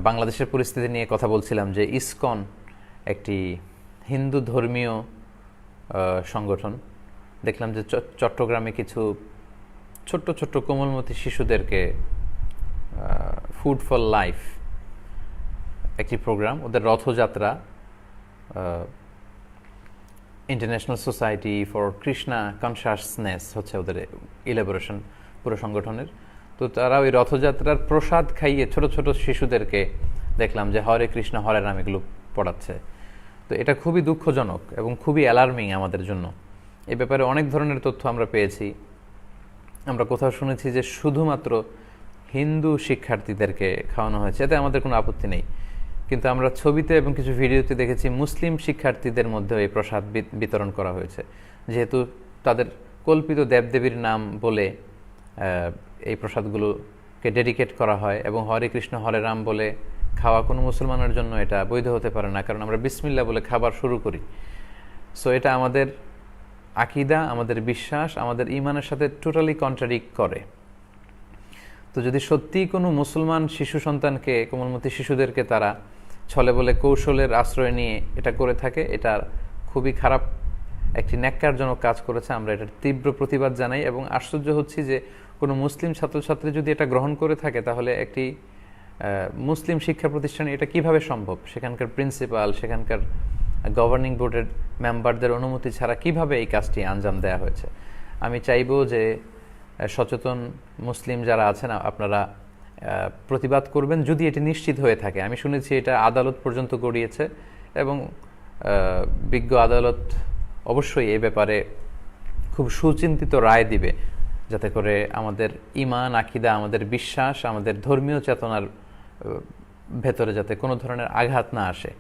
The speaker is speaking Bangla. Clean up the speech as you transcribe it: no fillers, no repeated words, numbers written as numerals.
বাংলাদেশের পরিস্থিতি নিয়ে কথা বলছিলাম যে ইসকন একটি হিন্দু ধর্মীয় সংগঠন। দেখলাম যে চট্টগ্রামে কিছু ছোট্ট ছোট্ট কোমলমতি শিশুদেরকে ফুড ফর লাইফ একটি প্রোগ্রাম, ওদের Rathyatra, international society for Krishna consciousness হচ্ছে ওদের ইলাবোরেশন পুরো সংগঠনের। তো তারা ওই রথযাত্রার প্রসাদ খাইয়ে ছোট ছোট শিশুদেরকে দেখলাম যে হরে কৃষ্ণ হরে রাম এগুলো পড়াচ্ছে। তো এটা খুবই দুঃখজনক এবং খুবই অ্যালার্মিং আমাদের জন্য। এ ব্যাপারে অনেক ধরনের তথ্য আমরা পেয়েছি। আমরা কোথাও শুনেছি যে শুধুমাত্র হিন্দু শিক্ষার্থীদেরকে খাওয়ানো হয়েছে, এতে আমাদের কোনো আপত্তি নেই। কিন্তু আমরা ছবিতে এবং কিছু ভিডিওতে দেখেছি মুসলিম শিক্ষার্থীদের মধ্যে এই প্রসাদ বিতরণ করা হয়েছে, যেহেতু তাদের কল্পিত দেবদেবীর নাম বলে এই প্রসাদগুলোকে ডেডিকেট করা হয়। এবং হরে কৃষ্ণ হরে রাম বলে খাওয়া কোনো মুসলমানের জন্য এটা বৈধ হতে পারে না, কারণ আমরা বিসমিল্লাহ বলে খাবার শুরু করি। সো এটা আমাদের আকীদা, আমাদের বিশ্বাস, আমাদের ঈমানের সাথে টোটালি কন্ট্রাডিক্ট করে। তো যদি সত্যিই কোনো মুসলমান শিশু সন্তানকে, কোমলমতি শিশুদেরকে তারা ছলে বলে কৌশলের আশ্রয় নিয়ে এটা করে থাকে, এটা খুবই খারাপ একটি ন্যাক্কারজনক কাজ করেছে। আমরা এটার তীব্র প্রতিবাদ জানাই এবং আশ্চর্য হচ্ছি যে কোনো মুসলিম ছাত্রছাত্রী যদি এটা গ্রহণ করে থাকে তাহলে একটি মুসলিম শিক্ষা প্রতিষ্ঠানে এটা কিভাবে সম্ভব? সেখানকার প্রিন্সিপাল, সেখানকার গভর্নিং বোর্ডের মেম্বারদের অনুমতি ছাড়া কিভাবে এই কাজটি আঞ্জাম দেওয়া হয়েছে? আমি চাইব যে সচেতন মুসলিম যারা আছেন আপনারা প্রতিবাদ করবেন যদি এটি নিশ্চিত হয়ে থাকে। আমি শুনেছি এটা আদালত পর্যন্ত গড়িয়েছে এবং বিজ্ঞ আদালত অবশ্যই এ ব্যাপারে খুব সুচিন্তিত রায় দিবে, যাতে করে আমাদের ঈমান, আকীদা, আমাদের বিশ্বাস, আমাদের ধর্মীয় চেতনার ভেতরে যাতে কোনো ধরনের আঘাত না আসে।